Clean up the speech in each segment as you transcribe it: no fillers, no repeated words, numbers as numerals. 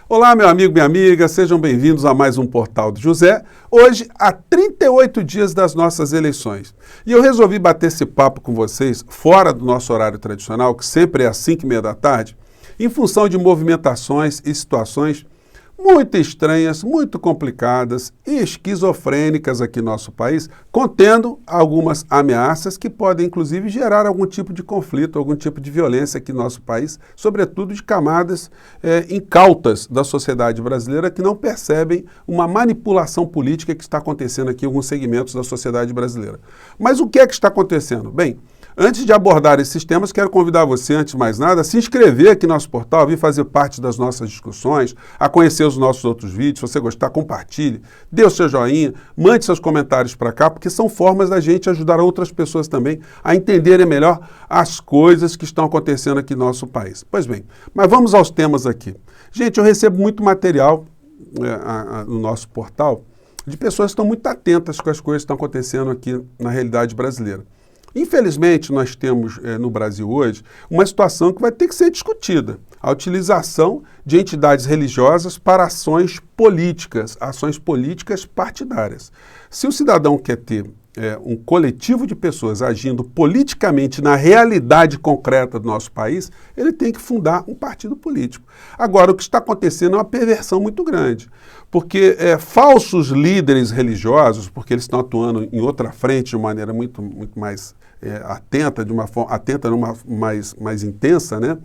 Olá, meu amigo, minha amiga, sejam bem-vindos a mais um Portal do José. Hoje, há 38 dias das nossas eleições. E eu resolvi bater esse papo com vocês fora do nosso horário tradicional, que sempre é às 5h30 da tarde, em função de movimentações e situações muito estranhas, muito complicadas e esquizofrênicas aqui no nosso país, contendo algumas ameaças que podem, inclusive, gerar algum tipo de conflito, algum tipo de violência aqui no nosso país, sobretudo de camadas incautas da sociedade brasileira que não percebem uma manipulação política que está acontecendo aqui em alguns segmentos da sociedade brasileira. Mas o que é que está acontecendo? Bem, antes de abordar esses temas, quero convidar você, antes de mais nada, a se inscrever aqui no nosso portal, vir fazer parte das nossas discussões, a conhecer os nossos outros vídeos. Se você gostar, compartilhe, dê o seu joinha, mande seus comentários para cá, porque são formas da gente ajudar outras pessoas também a entenderem melhor as coisas que estão acontecendo aqui no nosso país. Pois bem, mas vamos aos temas aqui. Gente, eu recebo muito material no nosso portal de pessoas que estão muito atentas com as coisas que estão acontecendo aqui na realidade brasileira. Infelizmente, nós temos no Brasil hoje uma situação que vai ter que ser discutida. A utilização de entidades religiosas para ações políticas partidárias. Se o cidadão quer ter um coletivo de pessoas agindo politicamente na realidade concreta do nosso país, ele tem que fundar um partido político. Agora, o que está acontecendo é uma perversão muito grande, porque falsos líderes religiosos, porque eles estão atuando em outra frente de maneira muito mais atenta, de uma mais intensa, né?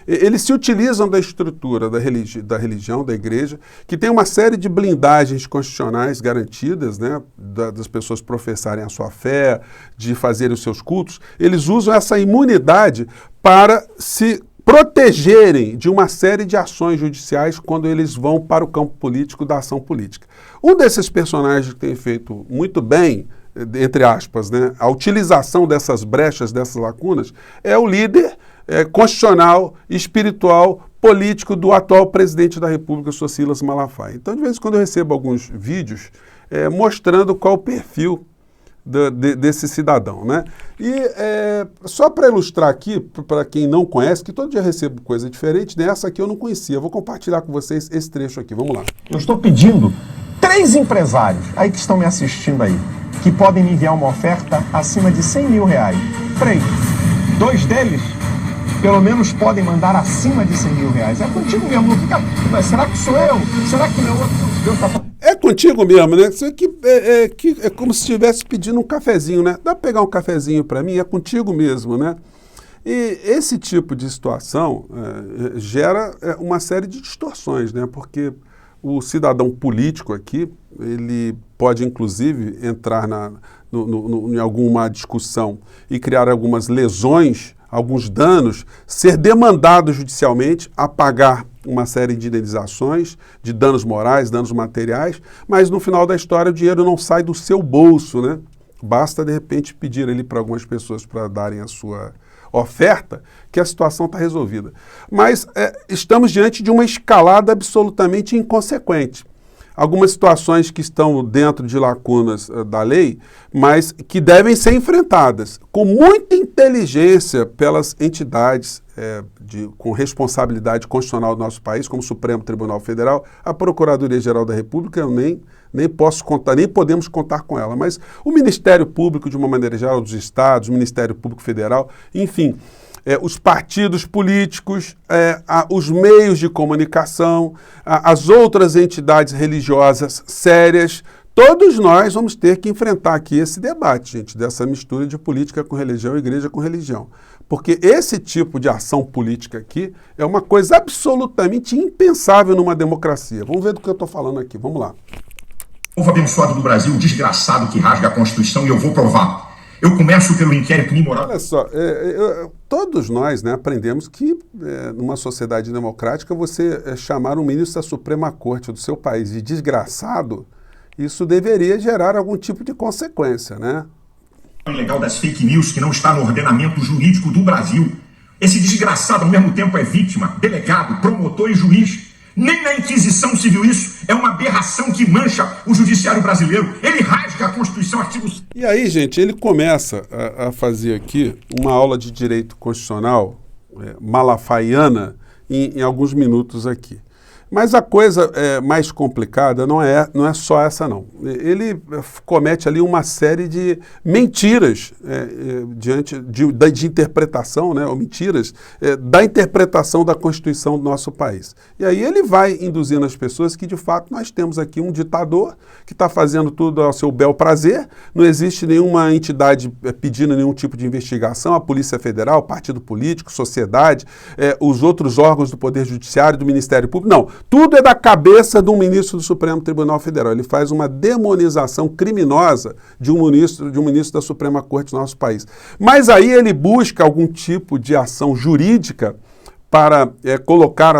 Eles se utilizam da estrutura da religião, da igreja, que tem uma série de blindagens constitucionais garantidas, né, das pessoas professarem a sua fé, de fazerem os seus cultos. Eles usam essa imunidade para se protegerem de uma série de ações judiciais quando eles vão para o campo político da ação política. Um desses personagens que tem feito muito bem, entre aspas, né, a utilização dessas brechas, dessas lacunas, é o líder constitucional, espiritual, político do atual presidente da República, o Silas Malafaia. Então, de vez em quando eu recebo alguns vídeos mostrando qual o perfil desse cidadão, né? E só para ilustrar aqui, para quem não conhece, que todo dia eu recebo coisa diferente, nessa aqui eu não conhecia. Eu vou compartilhar com vocês esse trecho aqui. Vamos lá. Eu estou pedindo 3 empresários aí que estão me assistindo aí, que podem me enviar uma oferta acima de R$100 mil. 3. 2 deles, pelo menos, podem mandar acima de R$100 mil. É contigo mesmo. Será que sou eu? Será que não é outro? Deus tá... É contigo mesmo, né? Isso aqui é como se estivesse pedindo um cafezinho, né? Dá para pegar um cafezinho para mim? É contigo mesmo, né? E esse tipo de situação gera uma série de distorções, né? Porque o cidadão político aqui, ele pode, inclusive, entrar em alguma discussão e criar algumas lesões, alguns danos, ser demandado judicialmente a pagar uma série de indenizações, de danos morais, danos materiais, mas no final da história o dinheiro não sai do seu bolso, né? Basta, de repente, pedir ali para algumas pessoas para darem a sua oferta, que a situação está resolvida. Mas estamos diante de uma escalada absolutamente inconsequente. Algumas situações que estão dentro de lacunas da lei, mas que devem ser enfrentadas com muita inteligência pelas entidades com responsabilidade constitucional do nosso país, como o Supremo Tribunal Federal, a Procuradoria-Geral da República, eu nem posso contar, nem podemos contar com ela, mas o Ministério Público, de uma maneira geral, dos estados, o Ministério Público Federal, enfim, os partidos políticos, os meios de comunicação, as outras entidades religiosas sérias, todos nós vamos ter que enfrentar aqui esse debate, gente, dessa mistura de política com religião, igreja com religião. Porque esse tipo de ação política aqui é uma coisa absolutamente impensável numa democracia. Vamos ver do que eu estou falando aqui, vamos lá. O povo abençoado do Brasil, o desgraçado que rasga a Constituição, e eu vou provar. Eu começo pelo inquérito imoral. Olha só, todos nós, né, aprendemos que numa sociedade democrática você chamar um ministro da Suprema Corte do seu país de desgraçado, isso deveria gerar algum tipo de consequência, né? Legal das fake news que não está no ordenamento jurídico do Brasil. Esse desgraçado ao mesmo tempo é vítima, delegado, promotor e juiz. Nem na Inquisição se viu isso. É uma aberração que mancha o judiciário brasileiro. Ele rasga a Constituição, artigo... E aí, gente, ele começa a fazer aqui uma aula de direito constitucional malafaiana em alguns minutos aqui. Mas a coisa mais complicada não é só essa, não. Ele comete ali uma série de mentiras diante de interpretação, né, ou mentiras da interpretação da Constituição do nosso país. E aí ele vai induzindo as pessoas que, de fato, nós temos aqui um ditador que está fazendo tudo ao seu bel prazer, não existe nenhuma entidade pedindo nenhum tipo de investigação, a Polícia Federal, partido político, sociedade, os outros órgãos do Poder Judiciário, do Ministério Público, não. Tudo é da cabeça de um ministro do Supremo Tribunal Federal. Ele faz uma demonização criminosa de um ministro da Suprema Corte do nosso país. Mas aí ele busca algum tipo de ação jurídica para colocar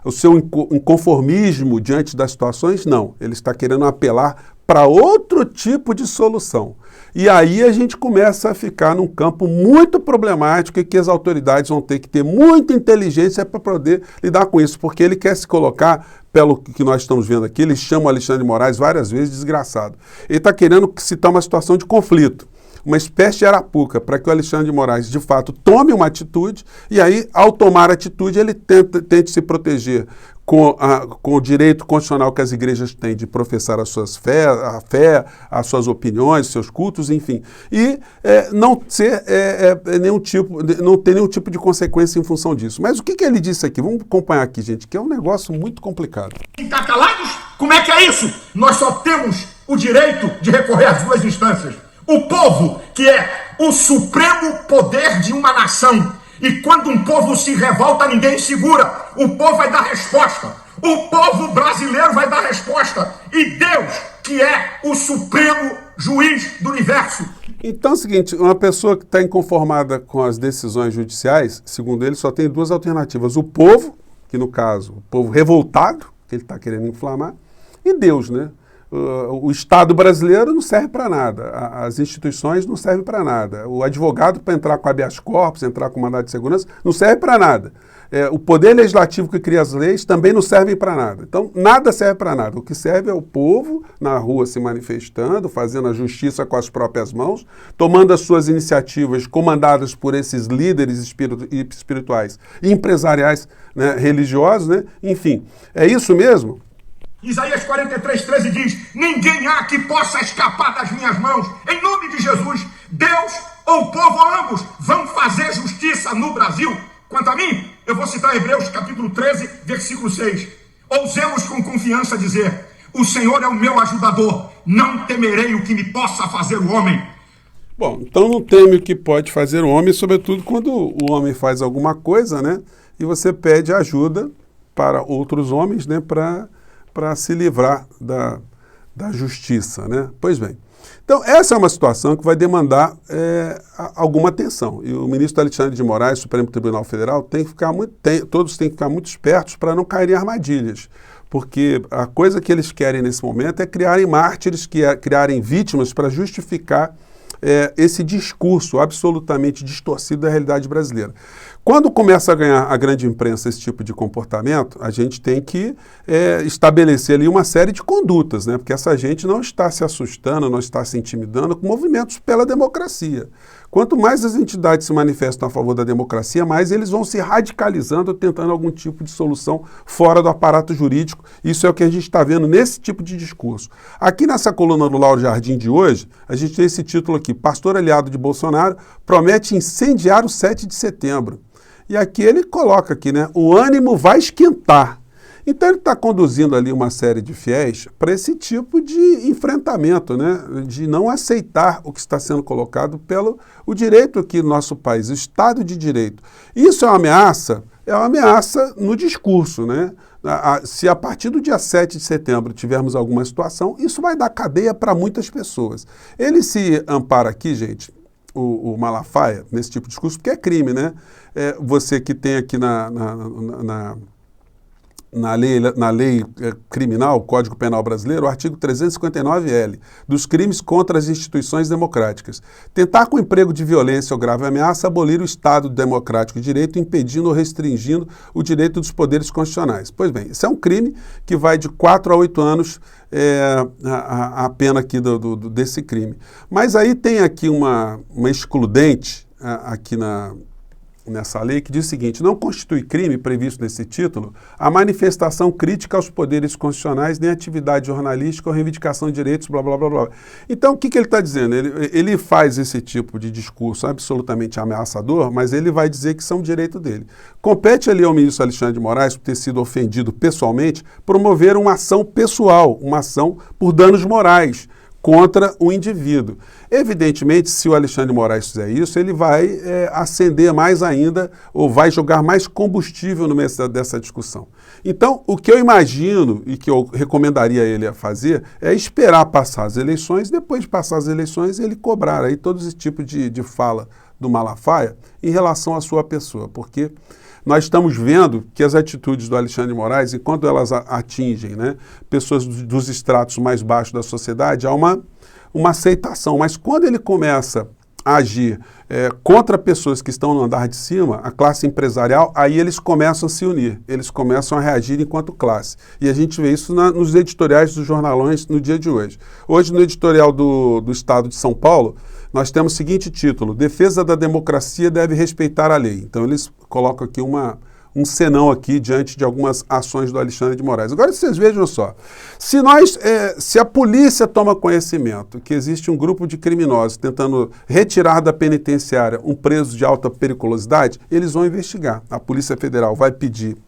o seu inconformismo diante das situações? Não. Ele está querendo apelar para outro tipo de solução. E aí a gente começa a ficar num campo muito problemático e que as autoridades vão ter que ter muita inteligência para poder lidar com isso, porque ele quer se colocar, pelo que nós estamos vendo aqui, ele chama o Alexandre de Moraes várias vezes de desgraçado. Ele está querendo citar uma situação de conflito, uma espécie de arapuca, para que o Alexandre de Moraes, de fato, tome uma atitude e aí, ao tomar atitude, ele tente se proteger com o direito constitucional que as igrejas têm de professar a fé, as suas opiniões, seus cultos, enfim, e não ter nenhum tipo de consequência em função disso. Mas o que ele disse aqui? Vamos acompanhar aqui, gente, que é um negócio muito complicado. Ficar calados? Como é que é isso? Nós só temos o direito de recorrer às duas instâncias. O povo, que é o supremo poder de uma nação. E quando um povo se revolta, ninguém segura. O povo vai dar resposta. O povo brasileiro vai dar resposta. E Deus, que é o supremo juiz do universo. Então é o seguinte, uma pessoa que está inconformada com as decisões judiciais, segundo ele, só tem duas alternativas. O povo, que no caso, o povo revoltado, que ele está querendo inflamar, e Deus, né? O Estado brasileiro não serve para nada, as instituições não servem para nada, o advogado para entrar com habeas corpus, entrar com mandado de segurança, não serve para nada. O poder legislativo que cria as leis também não serve para nada. Então, nada serve para nada. O que serve é o povo na rua se manifestando, fazendo a justiça com as próprias mãos, tomando as suas iniciativas comandadas por esses líderes espirituais e empresariais, né, religiosos, né? Enfim, é isso mesmo? Isaías 43:13 diz: ninguém há que possa escapar das minhas mãos. Em nome de Jesus, Deus ou o povo ou ambos vão fazer justiça no Brasil. Quanto a mim, eu vou citar Hebreus capítulo 13, versículo 6. Ousemos com confiança dizer: o Senhor é o meu ajudador, não temerei o que me possa fazer o homem. Bom, então não teme o que pode fazer o homem, sobretudo quando o homem faz alguma coisa, né? E você pede ajuda para outros homens, né? Para se livrar da justiça, né? Pois bem, então essa é uma situação que vai demandar alguma atenção. E o ministro Alexandre de Moraes, Supremo Tribunal Federal, todos têm que ficar muito espertos para não caírem em armadilhas. Porque a coisa que eles querem nesse momento é criarem mártires, criarem vítimas para justificar esse discurso absolutamente distorcido da realidade brasileira. Quando começa a ganhar a grande imprensa esse tipo de comportamento, a gente tem que estabelecer ali uma série de condutas, né? Porque essa gente não está se assustando, não está se intimidando com movimentos pela democracia. Quanto mais as entidades se manifestam a favor da democracia, mais eles vão se radicalizando, tentando algum tipo de solução fora do aparato jurídico. Isso é o que a gente está vendo nesse tipo de discurso. Aqui nessa coluna do Lauro Jardim de hoje, a gente tem esse título aqui: pastor aliado de Bolsonaro promete incendiar o 7 de setembro. E aqui ele coloca aqui, né? O ânimo vai esquentar. Então ele está conduzindo ali uma série de fiéis para esse tipo de enfrentamento, né? De não aceitar o que está sendo colocado pelo o direito aqui no nosso país, o Estado de Direito. Isso é uma ameaça no discurso, né? Se a partir do dia 7 de setembro tivermos alguma situação, isso vai dar cadeia para muitas pessoas. Ele se ampara aqui, gente, o Malafaia, nesse tipo de discurso, porque é crime, né? Você que tem aqui na lei criminal, Código Penal Brasileiro, o artigo 359-L, dos crimes contra as instituições democráticas. Tentar com emprego de violência ou grave ameaça abolir o Estado democrático de direito, impedindo ou restringindo o direito dos poderes constitucionais. Pois bem, isso é um crime que vai de 4 a 8 anos a pena aqui desse crime. Mas aí tem aqui uma excludente aqui nessa lei que diz o seguinte: não constitui crime previsto nesse título a manifestação crítica aos poderes constitucionais, nem atividade jornalística ou reivindicação de direitos, blá, blá, blá, blá. Então, o que ele está dizendo? Ele faz esse tipo de discurso absolutamente ameaçador, mas ele vai dizer que são direito dele. Compete ali ao ministro Alexandre de Moraes, por ter sido ofendido pessoalmente, promover uma ação pessoal, uma ação por danos morais contra o indivíduo. Evidentemente, se o Alexandre de Moraes fizer isso, ele vai acender mais ainda, ou vai jogar mais combustível no meio dessa discussão. Então, o que eu imagino e que eu recomendaria ele a fazer é esperar passar as eleições, depois de passar as eleições, ele cobrar aí todo esse tipo de fala do Malafaia em relação à sua pessoa, porque nós estamos vendo que as atitudes do Alexandre de Moraes, enquanto elas atingem, né, pessoas dos estratos mais baixos da sociedade, há uma aceitação. Mas quando ele começa a agir contra pessoas que estão no andar de cima, a classe empresarial, aí eles começam a se unir, eles começam a reagir enquanto classe. E a gente vê isso nos editoriais dos jornalões no dia de hoje. Hoje, no editorial do Estado de São Paulo, nós temos o seguinte título: Defesa da democracia deve respeitar a lei. Então, eles colocam aqui um senão aqui diante de algumas ações do Alexandre de Moraes. Agora, vocês vejam só, se a polícia toma conhecimento que existe um grupo de criminosos tentando retirar da penitenciária um preso de alta periculosidade, eles vão investigar. A Polícia Federal vai pedir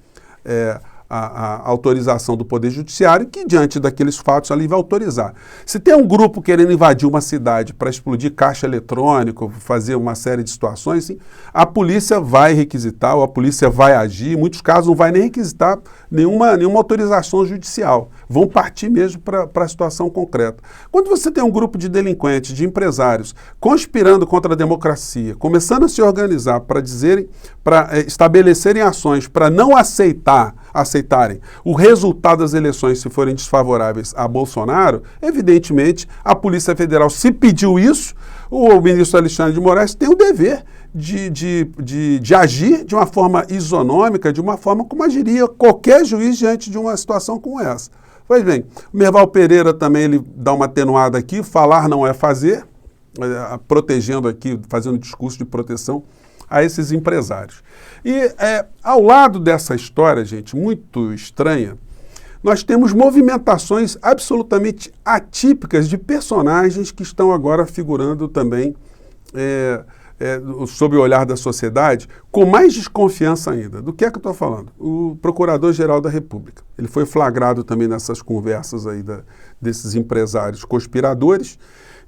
a autorização do Poder Judiciário, que diante daqueles fatos ali vai autorizar. Se tem um grupo querendo invadir uma cidade para explodir caixa eletrônico, fazer uma série de situações, assim, a polícia vai requisitar, ou a polícia vai agir, em muitos casos não vai nem requisitar nenhuma autorização judicial, vão partir mesmo para a situação concreta. Quando você tem um grupo de delinquentes, de empresários, conspirando contra a democracia, começando a se organizar para estabelecerem ações para não aceitarem o resultado das eleições se forem desfavoráveis a Bolsonaro, evidentemente a Polícia Federal, se pediu isso, o ministro Alexandre de Moraes tem o dever de agir de uma forma isonômica, de uma forma como agiria qualquer juiz diante de uma situação como essa. Pois bem, o Merval Pereira também ele dá uma atenuada aqui: falar não é fazer, protegendo aqui, fazendo discurso de proteção a esses empresários. E ao lado dessa história, gente, muito estranha, nós temos movimentações absolutamente atípicas de personagens que estão agora figurando também sob o olhar da sociedade, com mais desconfiança ainda. Do que é que eu estou falando? O Procurador-Geral da República. Ele foi flagrado também nessas conversas aí desses empresários conspiradores,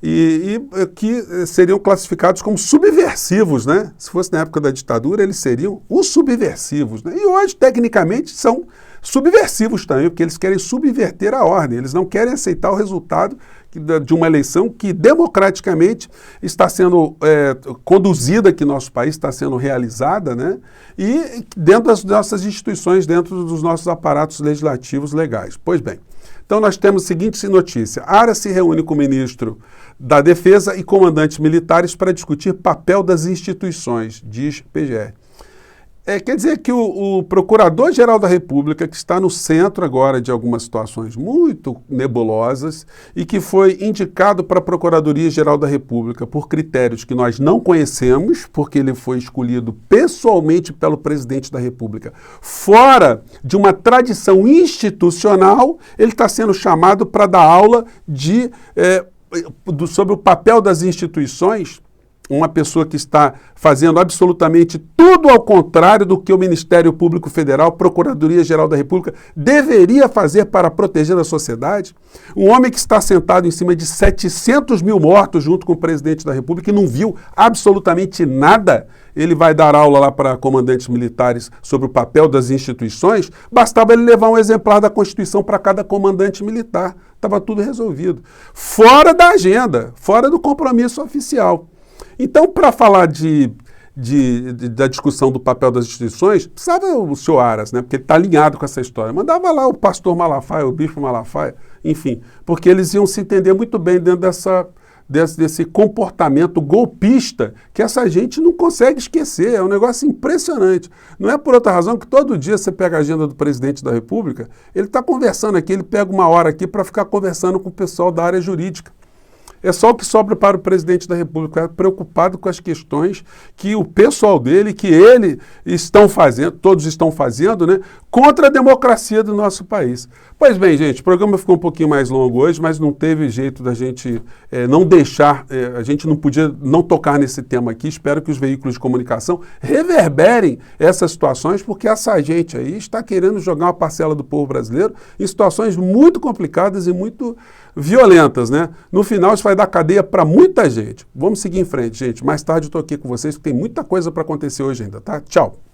e que seriam classificados como subversivos, né? Se fosse na época da ditadura, eles seriam os subversivos, né? E hoje, tecnicamente, são subversivos também, porque eles querem subverter a ordem, eles não querem aceitar o resultado de uma eleição que democraticamente está sendo conduzida aqui no nosso país, está sendo realizada, né? E dentro das nossas instituições, dentro dos nossos aparatos legislativos legais. Pois bem, então nós temos a seguinte notícia: Ara se reúne com o ministro da Defesa e comandantes militares para discutir papel das instituições, diz PGR. Quer dizer que o Procurador-Geral da República, que está no centro agora de algumas situações muito nebulosas e que foi indicado para a Procuradoria-Geral da República por critérios que nós não conhecemos, porque ele foi escolhido pessoalmente pelo presidente da República, fora de uma tradição institucional, ele está sendo chamado para dar aula sobre o papel das instituições. Uma pessoa que está fazendo absolutamente tudo ao contrário do que o Ministério Público Federal, Procuradoria-Geral da República, deveria fazer para proteger a sociedade. Um homem que está sentado em cima de 700 mil mortos junto com o presidente da República e não viu absolutamente nada. Ele vai dar aula lá para comandantes militares sobre o papel das instituições. Bastava ele levar um exemplar da Constituição para cada comandante militar. Estava tudo resolvido. Fora da agenda, fora do compromisso oficial. Então, para falar da discussão do papel das instituições, precisava o senhor Aras, né? Porque ele está alinhado com essa história. Mandava lá o pastor Malafaia, o bispo Malafaia, enfim, porque eles iam se entender muito bem dentro desse comportamento golpista que essa gente não consegue esquecer. É um negócio impressionante. Não é por outra razão que todo dia você pega a agenda do presidente da República, ele está conversando aqui, ele pega uma hora aqui para ficar conversando com o pessoal da área jurídica. É só o que sobra para o presidente da República, preocupado com as questões que o pessoal dele, que ele estão fazendo, todos estão fazendo, né, contra a democracia do nosso país. Pois bem, gente, o programa ficou um pouquinho mais longo hoje, mas não teve jeito da gente não deixar, a gente não podia não tocar nesse tema aqui. Espero que os veículos de comunicação reverberem essas situações, porque essa gente aí está querendo jogar uma parcela do povo brasileiro em situações muito complicadas e muito violentas, né? No final isso vai dar cadeia para muita gente. Vamos seguir em frente, gente. Mais tarde eu estou aqui com vocês, porque tem muita coisa para acontecer hoje ainda, tá? Tchau!